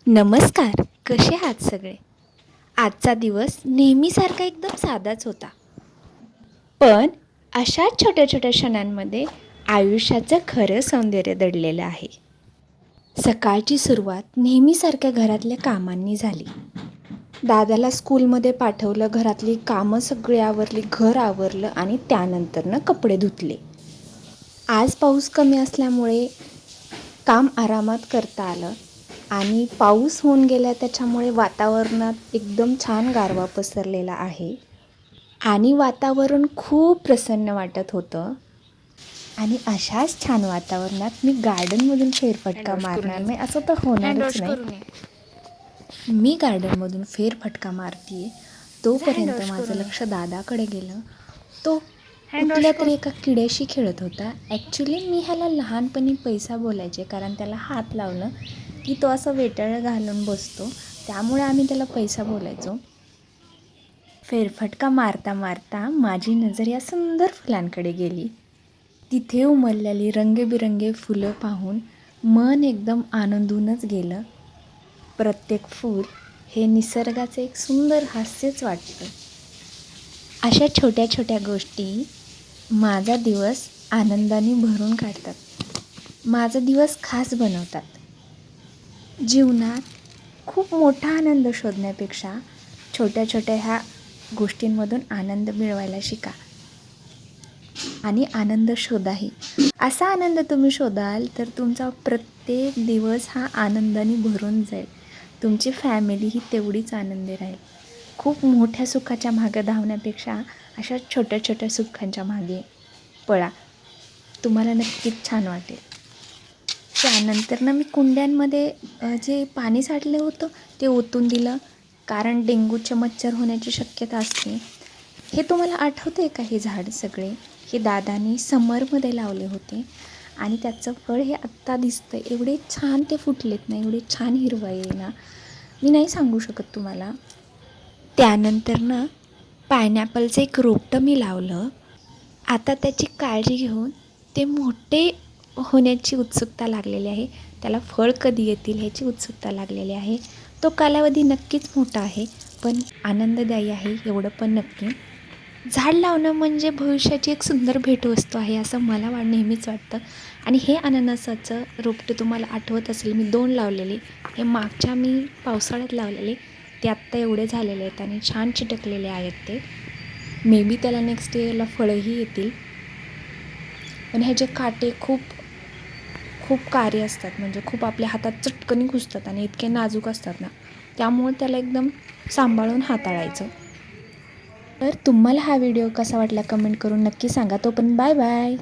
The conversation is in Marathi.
नमस्कार, कसे आहात सगळे? आजचा दिवस नेहमीसारखा एकदम साधाच होता. पण अशाच छोट्या छोट्या क्षणांमध्ये आयुष्याचं खरं सौंदर्य दडलेलं आहे. सकाळची सुरुवात नेहमीसारख्या घरातल्या कामांनी झाली. दादाला स्कूलमध्ये पाठवलं, घरातली कामं सगळी आवरली, घर आवरलं आणि त्यानंतरनं कपडे धुतले. आज पाऊस कमी असल्यामुळे काम आरामात करता आलं आणि पाऊस होऊन गेला त्याच्यामुळे वातावरणात एकदम छान गारवा पसरलेला आहे आणि वातावरण खूप प्रसन्न वाटत होतं. आणि अशाच छान वातावरणात मी गार्डनमधून फेरफटका मारणार नाही असं तर होणारच नाही. मी गार्डनमधून फेरफटका मारते तोपर्यंत माझं लक्ष दादाकडे गेलं. तो कुठल्या तरी एका किड्याशी खेळत होता. ॲक्च्युली मी ह्याला लहानपणी पैसा बोलायचे, कारण त्याला हात लावलं की तो असं वेटाळं घालून बसतो, त्यामुळे आम्ही त्याला पैसा बोलायचो. फेरफटका मारता मारता माझी नजर या सुंदर फुलांकडे गेली. तिथे उमललेली रंगबिरंगी फुलं पाहून मन एकदम आनंदूनच गेलं. प्रत्येक फूल हे निसर्गाचे एक सुंदर हास्यच वाटतं. अशा छोट्या छोट्या गोष्टी माझा दिवस आनंदाने भरून काढतात, माझा दिवस खास बनवतात. जीवनात खूप मोठा आनंद शोधण्यापेक्षा छोट्या छोट्या ह्या गोष्टींमधून आनंद मिळवायला शिका आणि आनंद शोधाही. असा आनंद तुम्ही शोधाल तर तुमचा प्रत्येक दिवस हा आनंदाने भरून जाईल. तुमची फॅमिलीही तेवढीच आनंदी राहील. खूप मोठ्या सुखाच्या मागे धावण्यापेक्षा अशा छोट्या छोट्या सुखांच्या मागे पळा, तुम्हाला नक्कीच छान वाटेल. त्यानंतर मी कुंड्यांमध्ये जे पाणी साठलं होतं ते ओतून दिलं, कारण डेंग्यूचे मच्छर होण्याची शक्यता असते. हे तुम्हाला आठवतं आहे का? हे झाड सगळे हे दादानी समरमध्ये लावले होते आणि त्याचं फळ हे आत्ता दिसतं. एवढे छान ते फुटलेत ना, एवढे छान हिरवं आहे ना, मी नाही सांगू शकत तुम्हाला. त्यानंतर पायनॅपलचं एक रोपटं मी लावलं. आता त्याची काळजी घेऊन ते मोठे होण्याची उत्सुकता लागलेली आहे. त्याला फळ कधी येतील ह्याची उत्सुकता लागलेली आहे. तो कालावधी नक्कीच मोठा आहे, पण आनंददायी आहे एवढं पण नक्की. झाड लावणं म्हणजे भविष्याची एक सुंदर भेटवस्तू आहे असं मला नेहमीच वाटतं. आणि हे अननसाचं रोपटे तुम्हाला आठवत असेल, मी 2 लावलेले. हे मागच्या मी पावसाळ्यात लावलेले, ते आत्ता एवढे झालेले आहेत आणि छान चिटकलेले आहेत ते. मे बी त्याला नेक्स्ट इयरला फळंही येतील. पण ह्याचे काटे खूप खूप कारे असतात, म्हणजे खूप आपल्या हातात चटकनी घुसतात आणि इतके नाजूक असतात ना, त्यामुळे त्याला एकदम सांभाळून हाताळायचं. तर तुम्हाला हा व्हिडिओ कसा वाटला कमेंट करून नक्की सांगा. तो पण बाय बाय.